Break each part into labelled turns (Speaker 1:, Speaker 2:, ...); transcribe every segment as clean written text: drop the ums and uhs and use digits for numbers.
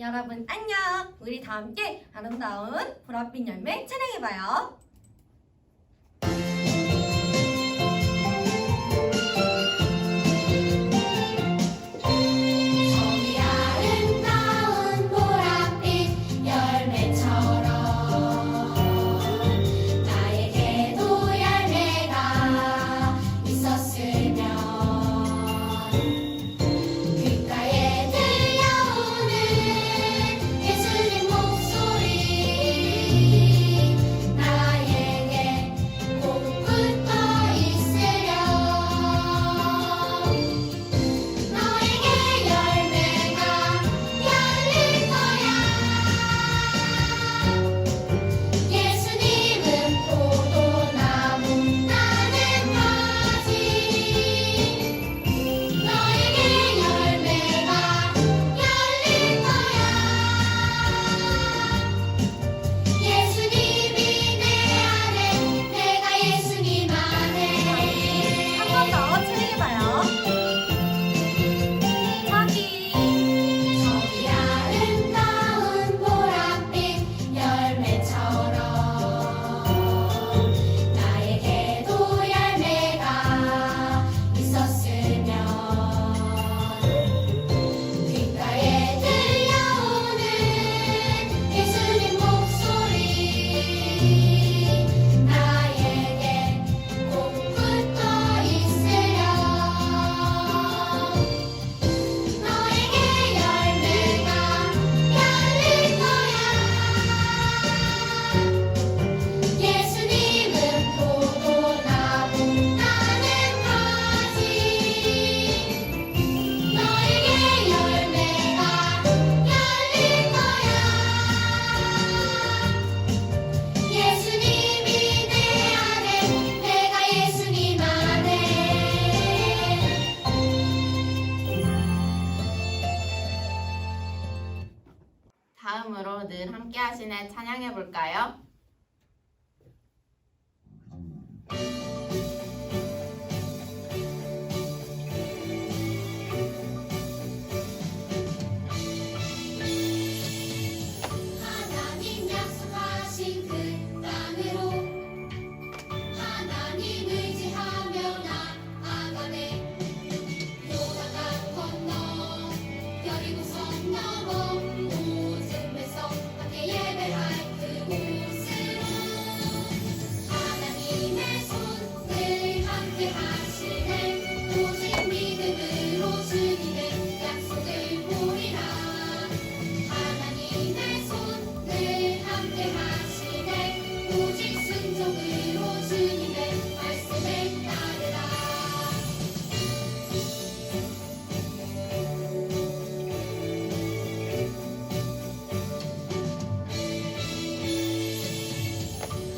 Speaker 1: 여러분 안녕! 우리 다 함께 아름다운 보랏빛 열매 찬양해봐요.
Speaker 2: 다음으로 늘 함께 하시는 찬양해 볼까요?
Speaker 3: 하나님 약속하신 그 땅으로 하나님 의지하며 나아가네. 요단강 건너 여리고성 넘어 오즘에서 함께 예배할 그곳으로 하나님의 손 늘 함께 하시네. 오직 믿음으로 주님의 약속을 보리라. 하나님의 손 늘 함께 하시네. 오직 순종으로 주님의 말씀을 따르라.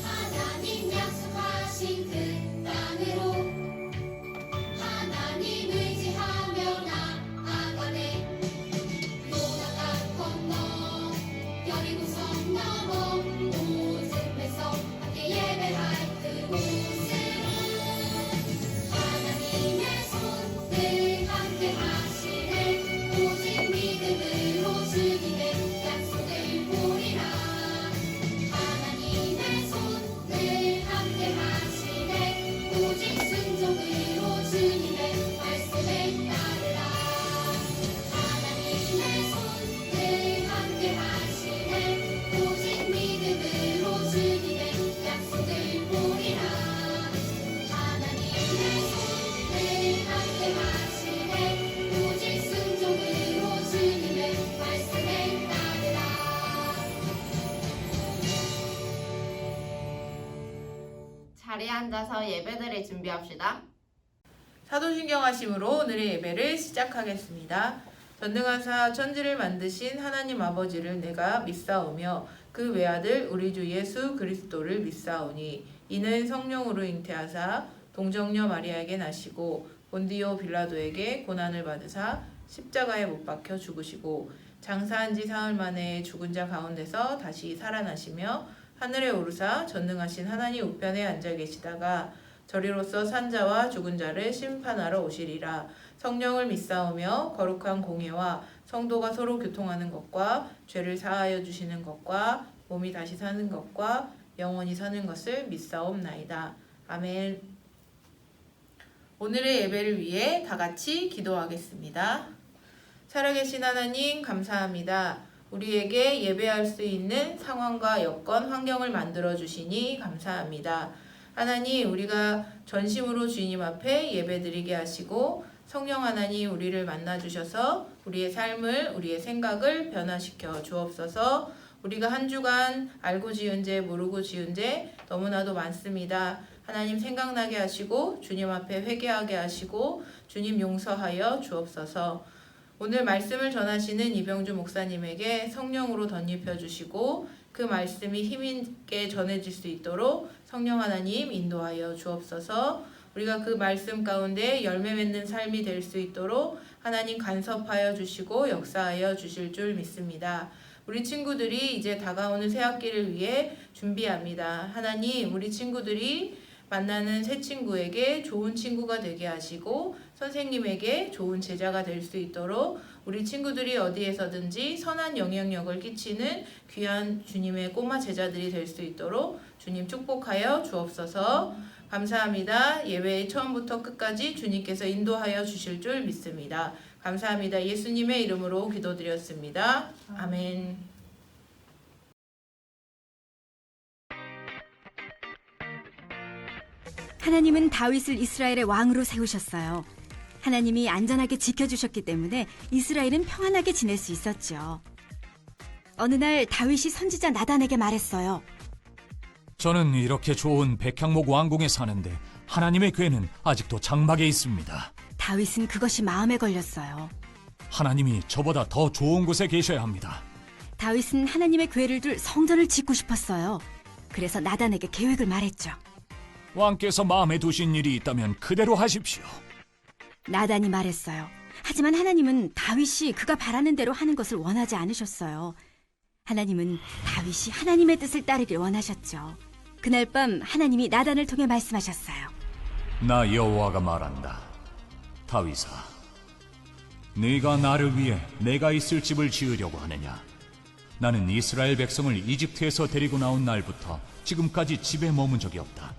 Speaker 3: 하나님 약속하신 그 땅으로 하나님 의지하며 나아가네. 요단강 건너 여리고성 넘어 오즘에서 함께 예배할 그곳으로 하나님의 손 늘 함께 하시네. 오직 믿음으로 주님의 약속을 보리라. 하나님의 손 늘 함께 하시네. 오직 순종으로 주님의 말씀을 따르라. 하나님의 손 늘 함께 하시네. 오직 믿음으로 주님의 약속을 보리라. 하나님의 손 늘 함께 하시네. 오직 순종으로 주님의 말씀을 따르라.
Speaker 2: 자리에 앉아서 예배드릴 준비합시다.
Speaker 4: 사도신경 하심으로 오늘의 예배를 시작하겠습니다. 전능하사 천지를 만드신 하나님 아버지를 내가 믿사오며 그 외아들 우리 주 예수 그리스도를 믿사오니 이는 성령으로 잉태하사 동정녀 마리아에게 나시고 본디오 빌라도에게 고난을 받으사 십자가에 못 박혀 죽으시고 장사한 지 사흘 만에 죽은 자 가운데서 다시 살아나시며 하늘에 오르사 전능하신 하나님 우편에 앉아 계시다가 저리로서 산 자와 죽은 자를 심판하러 오시리라. 성령을 믿사오며 거룩한 공예와 성도가 서로 교통하는 것과 죄를 사하여 주시는 것과 몸이 다시 사는 것과 영원히 사는 것을 믿사옵나이다. 아멘. 오늘의 예배를 위해 다 같이 기도하겠습니다. 살아계신 하나님 감사합니다. 우리에게 예배할 수 있는 상황과 여건, 환경을 만들어 주시니 감사합니다. 하나님, 우리가 전심으로 주님 앞에 예배드리게 하시고 성령 하나님 우리를 만나 주셔서 우리의 삶을, 우리의 생각을 변화시켜 주옵소서. 우리가 한 주간 알고 지은 죄, 모르고 지은 죄 너무나도 많습니다. 하나님 생각나게 하시고 주님 앞에 회개하게 하시고 주님 용서하여 주옵소서. 오늘 말씀을 전하시는 이병주 목사님에게 성령으로 덧입혀 주시고 그 말씀이 힘있게 전해질 수 있도록 성령 하나님 인도하여 주옵소서. 우리가 그 말씀 가운데 열매 맺는 삶이 될 수 있도록 하나님 간섭하여 주시고 역사하여 주실 줄 믿습니다. 우리 친구들이 이제 다가오는 새 학기를 위해 준비합니다. 하나님, 우리 친구들이 만나는 새 친구에게 좋은 친구가 되게 하시고 선생님에게 좋은 제자가 될 수 있도록 우리 친구들이 어디에서든지 선한 영향력을 끼치는 귀한 주님의 꼬마 제자들이 될 수 있도록 주님 축복하여 주옵소서. 감사합니다. 예배의 처음부터 끝까지 주님께서 인도하여 주실 줄 믿습니다. 감사합니다. 예수님의 이름으로 기도드렸습니다. 아멘.
Speaker 5: 하나님은 다윗을 이스라엘의 왕으로 세우셨어요. 하나님이 안전하게 지켜주셨기 때문에 이스라엘은 평안하게 지낼 수 있었죠. 어느 날 다윗이 선지자 나단에게 말했어요.
Speaker 6: 저는 이렇게 좋은 백향목 왕궁에 사는데 하나님의 궤는 아직도 장막에 있습니다.
Speaker 5: 다윗은 그것이 마음에 걸렸어요.
Speaker 6: 하나님이 저보다 더 좋은 곳에 계셔야 합니다.
Speaker 5: 다윗은 하나님의 궤를 둘 성전을 짓고 싶었어요. 그래서 나단에게 계획을 말했죠.
Speaker 6: 왕께서 마음에 두신 일이 있다면 그대로 하십시오.
Speaker 5: 나단이 말했어요. 하지만 하나님은 다윗이 그가 바라는 대로 하는 것을 원하지 않으셨어요. 하나님은 다윗이 하나님의 뜻을 따르길 원하셨죠. 그날 밤 하나님이 나단을 통해 말씀하셨어요.
Speaker 6: 나 여호와가 말한다. 다윗아, 네가 나를 위해 내가 있을 집을 지으려고 하느냐? 나는 이스라엘 백성을 이집트에서 데리고 나온 날부터 지금까지 집에 머문 적이 없다.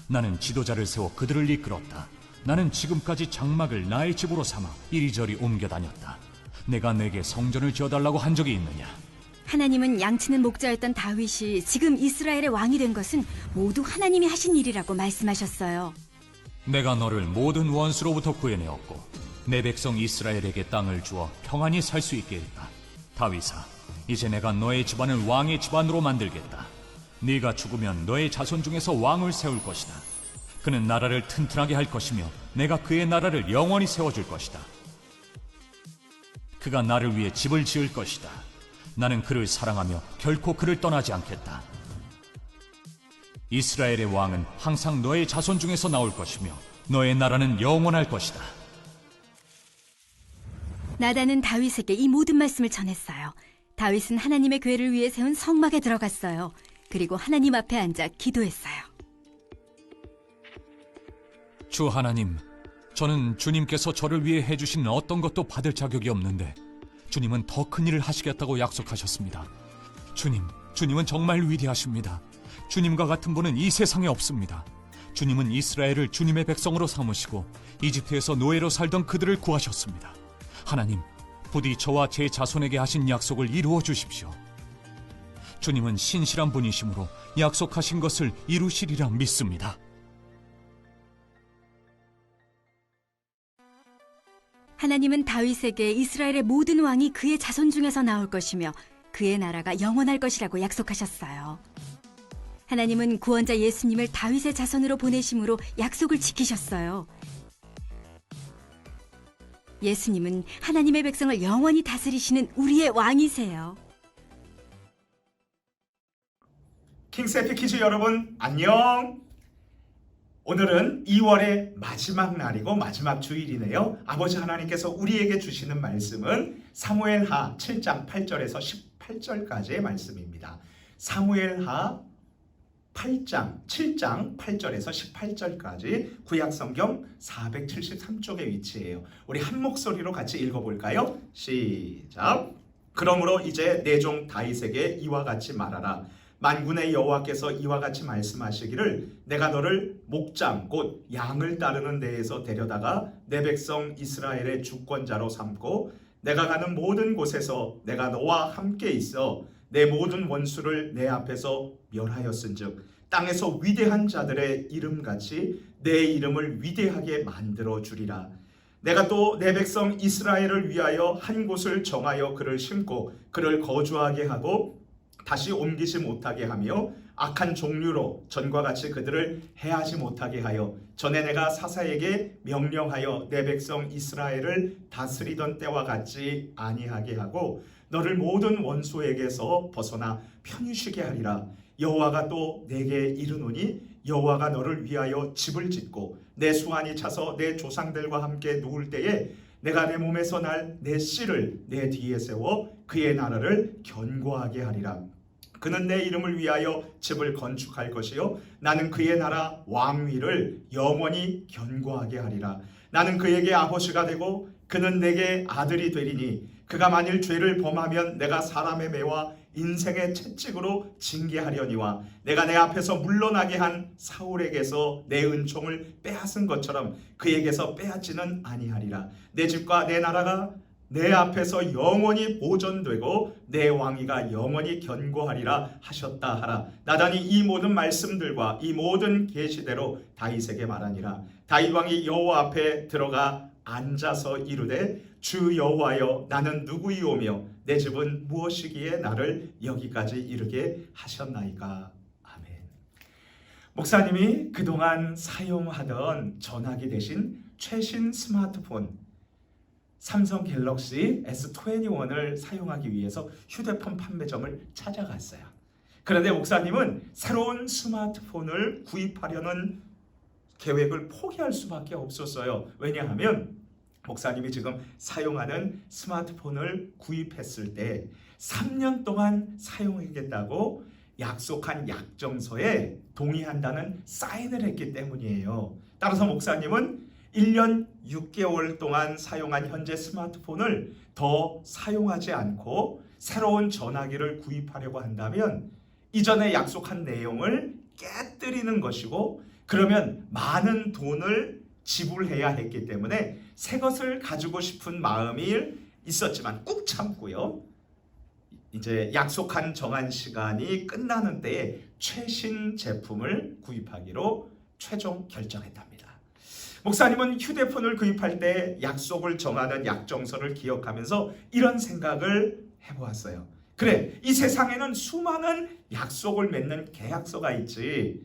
Speaker 6: 나는 지도자를 세워 그들을 이끌었다. 나는 지금까지 장막을 나의 집으로 삼아 이리저리 옮겨 다녔다. 내가 내게 성전을 지어달라고 한 적이 있느냐?
Speaker 5: 하나님은 양치는 목자였던 다윗이 지금 이스라엘의 왕이 된 것은 모두 하나님이 하신 일이라고 말씀하셨어요.
Speaker 6: 내가 너를 모든 원수로부터 구해내었고 내 백성 이스라엘에게 땅을 주어 평안히 살 수 있게 했다. 다윗아, 이제 내가 너의 집안을 왕의 집안으로 만들겠다. 네가 죽으면 너의 자손 중에서 왕을 세울 것이다. 그는 나라를 튼튼하게 할 것이며 내가 그의 나라를 영원히 세워줄 것이다. 그가 나를 위해 집을 지을 것이다. 나는 그를 사랑하며 결코 그를 떠나지 않겠다. 이스라엘의 왕은 항상 너의 자손 중에서 나올 것이며 너의 나라는 영원할 것이다.
Speaker 5: 나단은 다윗에게 이 모든 말씀을 전했어요. 다윗은 하나님의 궤를 위해 세운 성막에 들어갔어요. 그리고 하나님 앞에 앉아 기도했어요.
Speaker 6: 주 하나님, 저는 주님께서 저를 위해 해주신 어떤 것도 받을 자격이 없는데 주님은 더 큰 일을 하시겠다고 약속하셨습니다. 주님은 정말 위대하십니다. 주님과 같은 분은 이 세상에 없습니다. 주님은 이스라엘을 주님의 백성으로 삼으시고 이집트에서 노예로 살던 그들을 구하셨습니다. 하나님, 부디 저와 제 자손에게 하신 약속을 이루어 주십시오. 주님은 신실한 분이시므로 약속하신 것을 이루시리라 믿습니다.
Speaker 5: 하나님은 다윗에게 이스라엘의 모든 왕이 그의 자손 중에서 나올 것이며 그의 나라가 영원할 것이라고 약속하셨어요. 하나님은 구원자 예수님을 다윗의 자손으로 보내심으로 약속을 지키셨어요. 예수님은 하나님의 백성을 영원히 다스리시는 우리의 왕이세요.
Speaker 7: 킹세피 퀴즈 여러분 안녕. 오늘은 2월의 마지막 날이고 마지막 주일이네요. 아버지 하나님께서 우리에게 주시는 말씀은 사무엘하 7장 8절에서 18절까지의 말씀입니다. 사무엘하 8장, 7장 8절에서 18절까지 구약성경 473쪽에 위치해요. 우리 한 목소리로 같이 읽어볼까요? 시작. 그러므로 이제 내 종 다윗에게 이와 같이 말하라. 만군의 여호와께서 이와 같이 말씀하시기를 내가 너를 목장 곧 양을 따르는 데에서 데려다가 내 백성 이스라엘의 주권자로 삼고 내가 가는 모든 곳에서 내가 너와 함께 있어 내 모든 원수를 내 앞에서 멸하였은즉 땅에서 위대한 자들의 이름같이 내 이름을 위대하게 만들어 주리라. 내가 또 내 백성 이스라엘을 위하여 한 곳을 정하여 그를 심고 그를 거주하게 하고 다시 옮기지 못하게 하며 악한 종류로 전과 같이 그들을 해하지 못하게 하여 전에 내가 사사에게 명령하여 내 백성 이스라엘을 다스리던 때와 같이 아니하게 하고 너를 모든 원수에게서 벗어나 편히 쉬게 하리라. 여호와가 또 내게 이르노니 여호와가 너를 위하여 집을 짓고 내 수완이 차서 내 조상들과 함께 누울 때에 내가 내 몸에서 날 내 씨를 내 뒤에 세워 그의 나라를 견고하게 하리라. 그는 내 이름을 위하여 집을 건축할 것이요 나는 그의 나라 왕위를 영원히 견고하게 하리라. 나는 그에게 아버지가 되고 그는 내게 아들이 되리니 그가 만일 죄를 범하면 내가 사람의 매와 인생의 채찍으로 징계하려니와 내가 내 앞에서 물러나게 한 사울에게서 내 은총을 빼앗은 것처럼 그에게서 빼앗지는 아니하리라. 내 집과 내 나라가 내 앞에서 영원히 보존되고 내 왕위가 영원히 견고하리라 하셨다 하라. 나단이 이 모든 말씀들과 이 모든 계시대로 다윗에게 말하니라. 다윗 왕이 여호와 앞에 들어가 앉아서 이르되 주 여호와여 나는 누구이오며 내 집은 무엇이기에 나를 여기까지 이르게 하셨나이까. 아멘. 목사님이 그동안 사용하던 전화기 대신 최신 스마트폰 삼성 갤럭시 S21을 사용하기 위해서 휴대폰 판매점을 찾아갔어요. 그런데 목사님은 새로운 스마트폰을 구입하려는 계획을 포기할 수밖에 없었어요. 왜냐하면 목사님이 지금 사용하는 스마트폰을 구입했을 때 3년 동안 사용하겠다고 약속한 약정서에 동의한다는 사인을 했기 때문이에요. 따라서 목사님은 1년 6개월 동안 사용한 현재 스마트폰을 더 사용하지 않고 새로운 전화기를 구입하려고 한다면 이전에 약속한 내용을 깨뜨리는 것이고 그러면 많은 돈을 지불해야 했기 때문에 새 것을 가지고 싶은 마음이 있었지만 꾹 참고요. 이제 약속한 정한 시간이 끝나는 때에 최신 제품을 구입하기로 최종 결정했답니다. 목사님은 휴대폰을 구입할 때 약속을 정하는 약정서를 기억하면서 이런 생각을 해보았어요. 그래, 이 세상에는 수많은 약속을 맺는 계약서가 있지.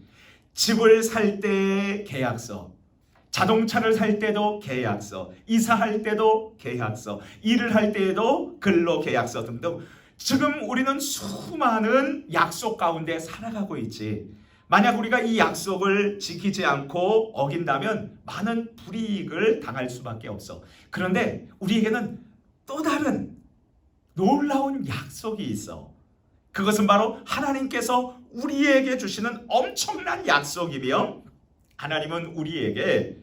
Speaker 7: 집을 살 때 계약서, 자동차를 살 때도 계약서, 이사할 때도 계약서, 일을 할 때에도 근로계약서 등등. 지금 우리는 수많은 약속 가운데 살아가고 있지. 만약 우리가 이 약속을 지키지 않고 어긴다면 많은 불이익을 당할 수밖에 없어. 그런데 우리에게는 또 다른 놀라운 약속이 있어. 그것은 바로 하나님께서 우리에게 주시는 엄청난 약속이며 하나님은 우리에게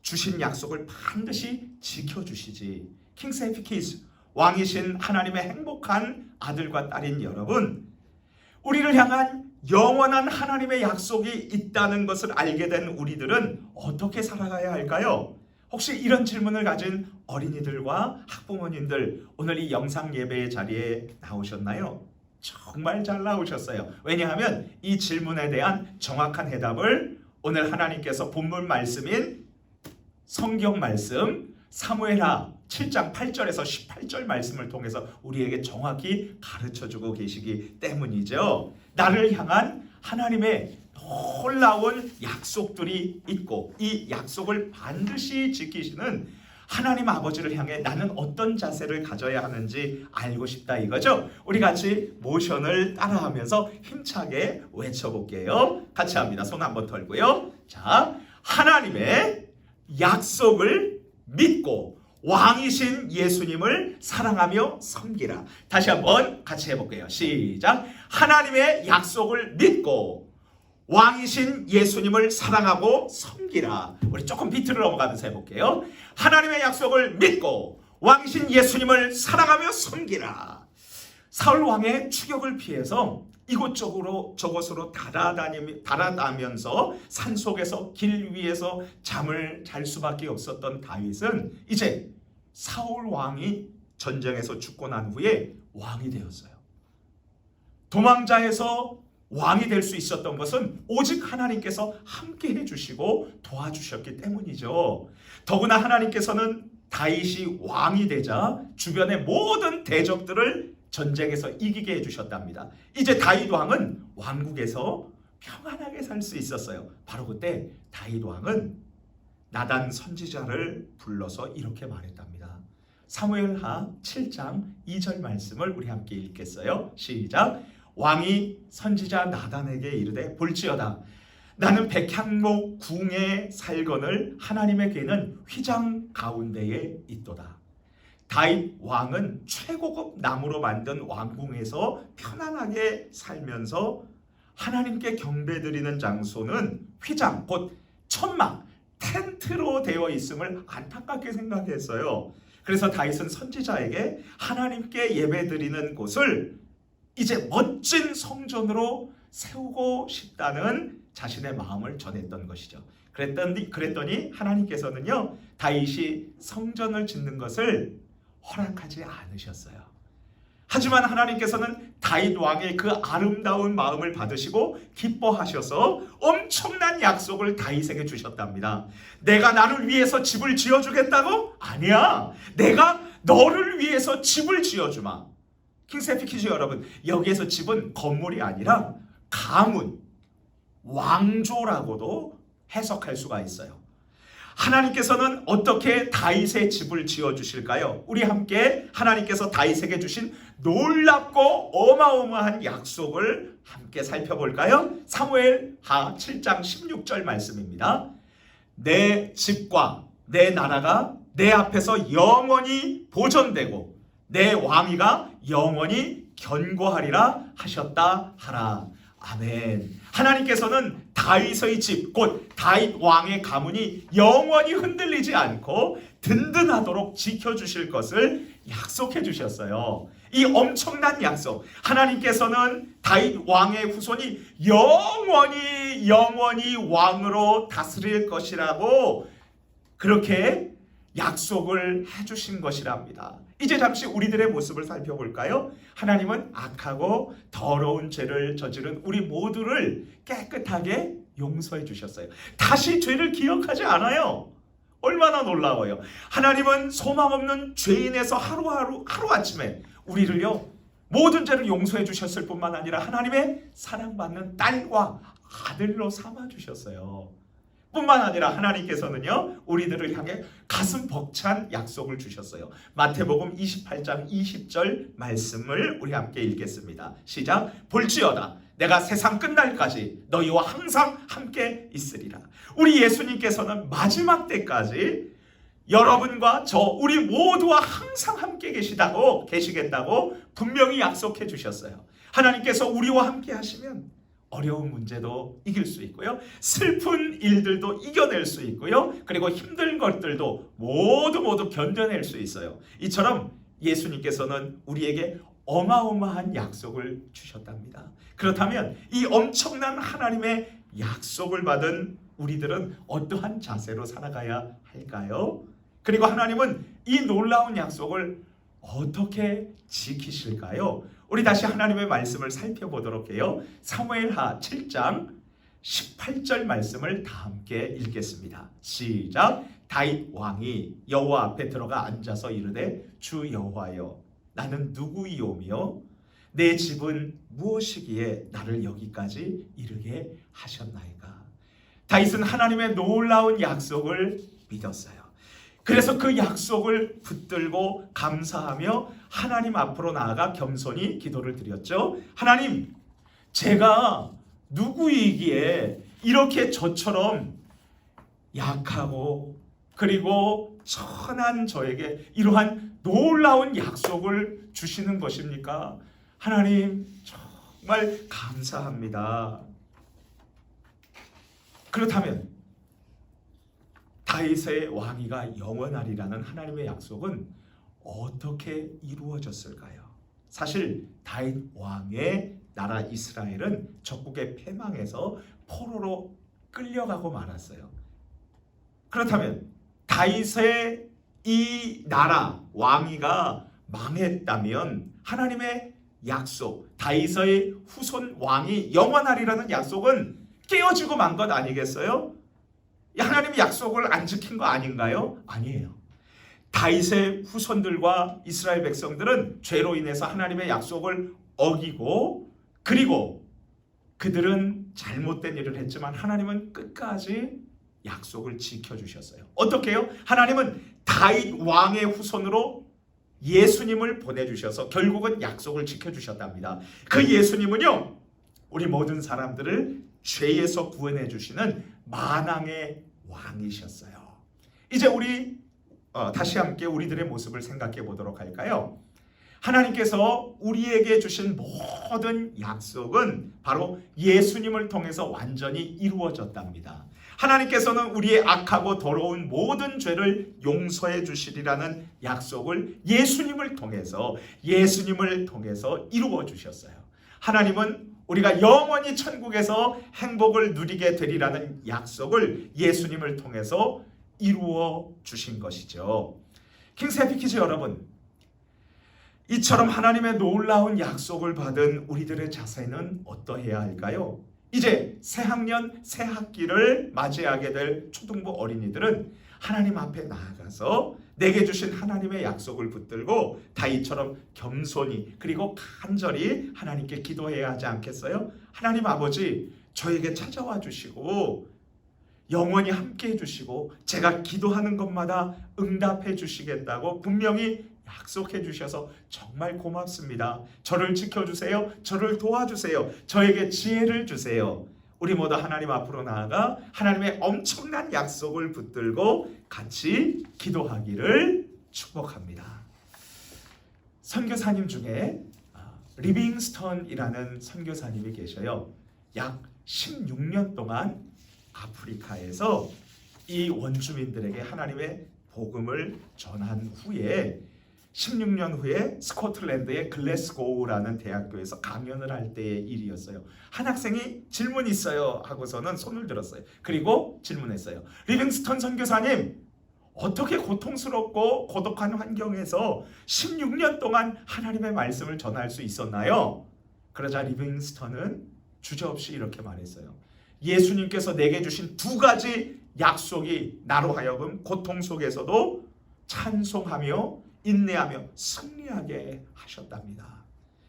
Speaker 7: 주신 약속을 반드시 지켜주시지. 킹세이프 키즈, 왕이신 하나님의 행복한 아들과 딸인 여러분, 우리를 향한 영원한 하나님의 약속이 있다는 것을 알게 된 우리들은 어떻게 살아가야 할까요? 혹시 이런 질문을 가진 어린이들과 학부모님들 오늘 이 영상 예배의 자리에 나오셨나요? 정말 잘 나오셨어요. 왜냐하면 이 질문에 대한 정확한 해답을 오늘 하나님께서 본문 말씀인 성경 말씀 사무엘하 7장 8절에서 18절 말씀을 통해서 우리에게 정확히 가르쳐주고 계시기 때문이죠. 나를 향한 하나님의 놀라운 약속들이 있고 이 약속을 반드시 지키시는 하나님 아버지를 향해 나는 어떤 자세를 가져야 하는지 알고 싶다 이거죠. 우리 같이 모션을 따라하면서 힘차게 외쳐볼게요. 같이 합니다. 손 한번 털고요. 자, 하나님의 약속을 믿고 왕이신 예수님을 사랑하며 섬기라. 다시 한번 같이 해볼게요. 시작. 하나님의 약속을 믿고 왕이신 예수님을 사랑하고 섬기라. 우리 조금 비트를 넘어가면서 해볼게요. 하나님의 약속을 믿고 왕이신 예수님을 사랑하며 섬기라. 사울 왕의 추격을 피해서 이곳저곳으로 저곳으로 달아다니면서 산속에서 길 위에서 잠을 잘 수밖에 없었던 다윗은 이제 사울 왕이 전쟁에서 죽고 난 후에 왕이 되었어요. 도망자에서 왕이 될 수 있었던 것은 오직 하나님께서 함께 해주시고 도와주셨기 때문이죠. 더구나 하나님께서는 다윗이 왕이 되자 주변의 모든 대적들을 전쟁에서 이기게 해주셨답니다. 이제 다윗 왕은 왕국에서 평안하게 살 수 있었어요. 바로 그때 다윗 왕은 나단 선지자를 불러서 이렇게 말했답니다. 사무엘하 7장 2절 말씀을 우리 함께 읽겠어요. 시작. 왕이 선지자 나단에게 이르되 볼지어다 나는 백향목 궁에 살거늘 하나님의 궤는 휘장 가운데에 있도다. 다윗 왕은 최고급 나무로 만든 왕궁에서 편안하게 살면서 하나님께 경배드리는 장소는 휘장 곧 천막 텐트로 되어 있음을 안타깝게 생각했어요. 그래서 다윗은 선지자에게 하나님께 예배드리는 곳을 이제 멋진 성전으로 세우고 싶다는 자신의 마음을 전했던 것이죠. 그랬더니 하나님께서는요 다윗이 성전을 짓는 것을 허락하지 않으셨어요. 하지만 하나님께서는 다윗 왕의 그 아름다운 마음을 받으시고 기뻐하셔서 엄청난 약속을 다윗에게 주셨답니다. 내가 나를 위해서 집을 지어주겠다고? 아니야. 내가 너를 위해서 집을 지어주마. 킹스해피 퀴즈 여러분, 여기에서 집은 건물이 아니라 가문, 왕조라고도 해석할 수가 있어요. 하나님께서는 어떻게 다윗의 집을 지어주실까요? 우리 함께 하나님께서 다윗에게 주신 놀랍고 어마어마한 약속을 함께 살펴볼까요? 사무엘하 7장 16절 말씀입니다. 내 집과 내 나라가 내 앞에서 영원히 보존되고 내 왕위가 영원히 견고하리라 하셨다 하라. 아멘. 하나님께서는 다윗의 집, 곧 다윗 왕의 가문이 영원히 흔들리지 않고 든든하도록 지켜주실 것을 약속해 주셨어요. 이 엄청난 약속, 하나님께서는 다윗 왕의 후손이 영원히 왕으로 다스릴 것이라고 그렇게 약속을 해주신 것이랍니다. 이제 잠시 우리들의 모습을 살펴볼까요? 하나님은 악하고 더러운 죄를 저지른 우리 모두를 깨끗하게 용서해 주셨어요. 다시 죄를 기억하지 않아요. 얼마나 놀라워요. 하나님은 소망 없는 죄인에서 하루아침에 우리를요 모든 죄를 용서해 주셨을 뿐만 아니라 하나님의 사랑받는 딸과 아들로 삼아 주셨어요. 뿐만 아니라 하나님께서는요 우리들을 향해 가슴 벅찬 약속을 주셨어요. 마태복음 28장 20절 말씀을 우리 함께 읽겠습니다. 시작. 볼지어다 내가 세상 끝날까지 너희와 항상 함께 있으리라. 우리 예수님께서는 마지막 때까지 여러분과 저 우리 모두와 항상 함께 계시겠다고 분명히 약속해 주셨어요. 하나님께서 우리와 함께 하시면 어려운 문제도 이길 수 있고요. 슬픈 일들도 이겨낼 수 있고요. 그리고 힘든 것들도 모두 견뎌낼 수 있어요. 이처럼 예수님께서는 우리에게 어마어마한 약속을 주셨답니다. 그렇다면 이 엄청난 하나님의 약속을 받은 우리들은 어떠한 자세로 살아가야 할까요? 그리고 하나님은 이 놀라운 약속을 어떻게 지키실까요? 우리 다시 하나님의 말씀을 살펴보도록 해요. 사무엘하 7장 18절 말씀을 다 함께 읽겠습니다. 시작. 다윗 왕이 여호와 앞에 들어가 앉아서 이르되 주 여호와여 나는 누구이오며 내 집은 무엇이기에 나를 여기까지 이르게 하셨나이까. 다윗은 하나님의 놀라운 약속을 믿었어요. 그래서 그 약속을 붙들고 감사하며 하나님 앞으로 나아가 겸손히 기도를 드렸죠. 하나님, 제가 누구이기에 이렇게 저처럼 약하고 그리고 천한 저에게 이러한 놀라운 약속을 주시는 것입니까? 하나님, 정말 감사합니다. 그렇다면 다윗의 왕위가 영원하리라는 하나님의 약속은 어떻게 이루어졌을까요? 사실 다윗 왕의 나라 이스라엘은 적국의 패망에서 포로로 끌려가고 말았어요. 그렇다면 다윗의 이 나라 왕위가 망했다면 하나님의 약속, 다윗의 후손 왕이 영원하리라는 약속은 깨어지고 만 것 아니겠어요? 하나님의 약속을 안 지킨 거 아닌가요? 아니에요. 다윗의 후손들과 이스라엘 백성들은 죄로 인해서 하나님의 약속을 어기고, 그리고 그들은 잘못된 일을 했지만 하나님은 끝까지 약속을 지켜주셨어요. 어떻게 해요? 하나님은 다윗 왕의 후손으로 예수님을 보내주셔서 결국은 약속을 지켜주셨답니다. 그 예수님은요, 우리 모든 사람들을 죄에서 구원해 주시는 만왕의 왕이셨어요. 이제 우리 다시 함께 우리들의 모습을 생각해 보도록 할까요? 하나님께서 우리에게 주신 모든 약속은 바로 예수님을 통해서 완전히 이루어졌답니다. 하나님께서는 우리의 악하고 더러운 모든 죄를 용서해 주시리라는 약속을 예수님을 통해서 이루어 주셨어요. 하나님은 우리가 영원히 천국에서 행복을 누리게 되리라는 약속을 예수님을 통해서 이루어 주신 것이죠. 킹스해피 여러분, 이처럼 하나님의 놀라운 약속을 받은 우리들의 자세는 어떠해야 할까요? 이제 새학년, 새학기를 맞이하게 될 초등부 어린이들은 하나님 앞에 나아가서 내게 주신 하나님의 약속을 붙들고 다윗처럼 겸손히 그리고 간절히 하나님께 기도해야 하지 않겠어요? 하나님 아버지, 저에게 찾아와 주시고 영원히 함께 해주시고 제가 기도하는 것마다 응답해 주시겠다고 분명히 약속해 주셔서 정말 고맙습니다. 저를 지켜주세요. 저를 도와주세요. 저에게 지혜를 주세요. 우리 모두 하나님 앞으로 나아가 하나님의 엄청난 약속을 붙들고 같이 기도하기를 축복합니다. 선교사님 중에 리빙스턴이라는 선교사님이 계셔요. 약 16년 동안 아프리카에서 이 원주민들에게 하나님의 복음을 전한 후에 16년 후에 스코틀랜드의 글래스고우라는 대학교에서 강연을 할 때의 일이었어요. 한 학생이 질문 있어요 하고서는 손을 들었어요. 그리고 질문했어요. 리빙스턴 선교사님, 어떻게 고통스럽고 고독한 환경에서 16년 동안 하나님의 말씀을 전할 수 있었나요? 그러자 리빙스턴은 주저없이 이렇게 말했어요. 예수님께서 내게 주신 두 가지 약속이 나로 하여금 고통 속에서도 찬송하며 인내하며 승리하게 하셨답니다.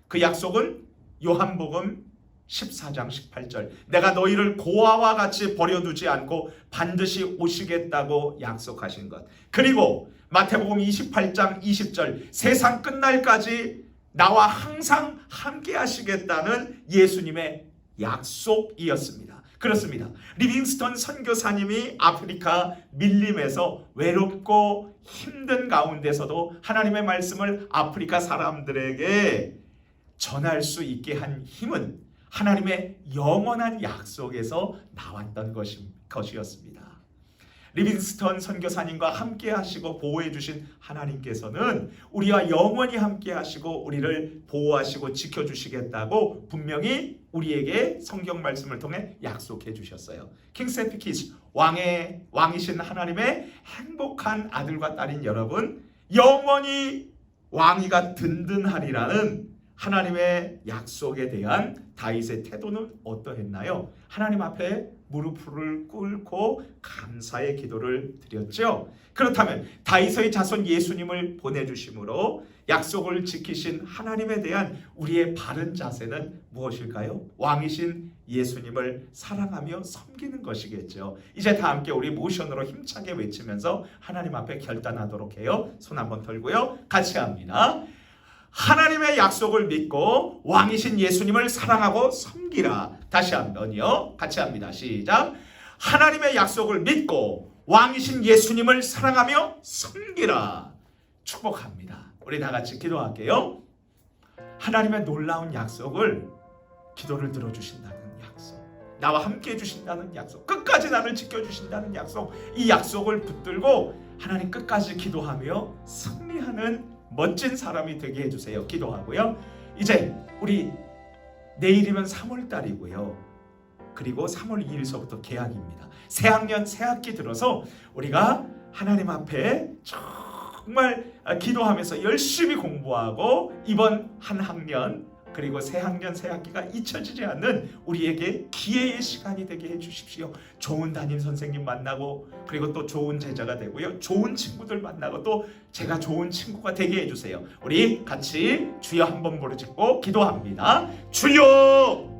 Speaker 7: 그 약속은 요한복음 14장 18절, 내가 너희를 고아와 같이 버려두지 않고 반드시 오시겠다고 약속하신 것, 그리고 마태복음 28장 20절, 세상 끝날까지 나와 항상 함께 하시겠다는 예수님의 약속이었습니다. 그렇습니다. 리빙스턴 선교사님이 아프리카 밀림에서 외롭고 힘든 가운데서도 하나님의 말씀을 아프리카 사람들에게 전할 수 있게 한 힘은 하나님의 영원한 약속에서 나왔던 것이었습니다. 리빙스턴 선교사님과 함께 하시고 보호해 주신 하나님께서는 우리와 영원히 함께 하시고 우리를 보호하시고 지켜주시겠다고 분명히 우리에게 성경 말씀을 통해 약속해 주셨어요. 킹스해피 왕이신 하나님의 행복한 아들과 딸인 여러분, 영원히 왕위가 든든하리라는 하나님의 약속에 대한 다윗의 태도는 어떠했나요? 하나님 앞에 무릎을 꿇고 감사의 기도를 드렸죠. 그렇다면 다윗의 자손 예수님을 보내주심으로 약속을 지키신 하나님에 대한 우리의 바른 자세는 무엇일까요? 왕이신 예수님을 사랑하며 섬기는 것이겠죠. 이제 다 함께 우리 모션으로 힘차게 외치면서 하나님 앞에 결단하도록 해요. 손 한번 털고요. 같이 합니다. 하나님의 약속을 믿고 왕이신 예수님을 사랑하고 섬기라. 다시 한번요. 같이 합니다. 시작. 하나님의 약속을 믿고 왕이신 예수님을 사랑하며 섬기라. 축복합니다. 우리 다 같이 기도할게요. 하나님의 놀라운 약속을, 기도를 들어주신다는 약속, 나와 함께 해주신다는 약속, 끝까지 나를 지켜주신다는 약속, 이 약속을 붙들고 하나님 끝까지 기도하며 승리하는 멋진 사람이 되게 해주세요. 기도하고요. 이제 우리 내일이면 3월달이고요. 그리고 3월 2일서부터 개학입니다. 새학년 새학기 들어서 우리가 하나님 앞에 정말 기도하면서 열심히 공부하고 이번 한 학년 그리고 새학년 새학기가 잊혀지지 않는 우리에게 기회의 시간이 되게 해주십시오. 좋은 담임 선생님 만나고 그리고 또 좋은 제자가 되고요. 좋은 친구들 만나고 또 제가 좋은 친구가 되게 해주세요. 우리 같이 주여 한번 부르짖고 기도합니다. 주여!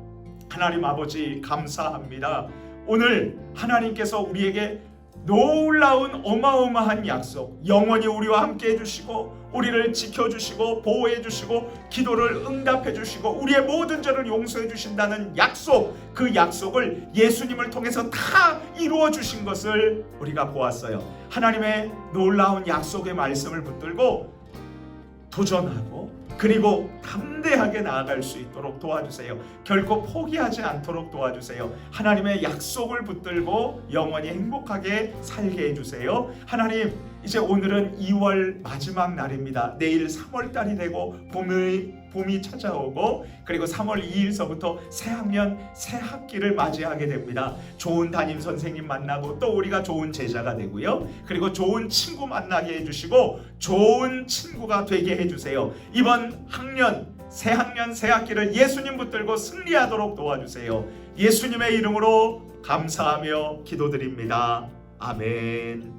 Speaker 7: 하나님 아버지 감사합니다. 오늘 하나님께서 우리에게 놀라운 어마어마한 약속, 영원히 우리와 함께 해주시고 우리를 지켜주시고 보호해주시고 기도를 응답해주시고 우리의 모든 죄를 용서해주신다는 약속, 그 약속을 예수님을 통해서 다 이루어주신 것을 우리가 보았어요. 하나님의 놀라운 약속의 말씀을 붙들고 도전하고 그리고 담대하게 나아갈 수 있도록 도와주세요. 결코 포기하지 않도록 도와주세요. 하나님의 약속을 붙들고 영원히 행복하게 살게 해주세요. 하나님, 이제 오늘은 2월 마지막 날입니다. 내일 3월 달이 되고 봄이 찾아오고 그리고 3월 2일서부터 새학년 새학기를 맞이하게 됩니다. 좋은 담임 선생님 만나고 또 우리가 좋은 제자가 되고요. 그리고 좋은 친구 만나게 해주시고 좋은 친구가 되게 해주세요. 이번 학년 새학년 새학기를 예수님 붙들고 승리하도록 도와주세요. 예수님의 이름으로 감사하며 기도드립니다. 아멘.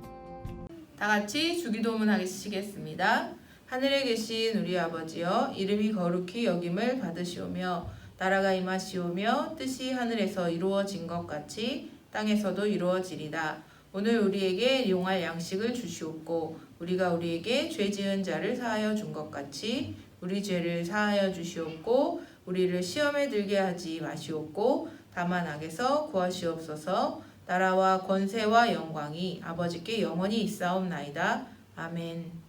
Speaker 4: 다 같이 주기도문 하시겠습니다. 하늘에 계신 우리 아버지여, 이름이 거룩히 여김을 받으시오며 나라가 임하시오며 뜻이 하늘에서 이루어진 것 같이 땅에서도 이루어지리다. 오늘 우리에게 용할 양식을 주시옵고 우리가 우리에게 죄 지은 자를 사하여 준 것 같이 우리 죄를 사하여 주시옵고 우리를 시험에 들게 하지 마시옵고 다만 악에서 구하시옵소서. 나라와 권세와 영광이 아버지께 영원히 있사옵나이다. 아멘.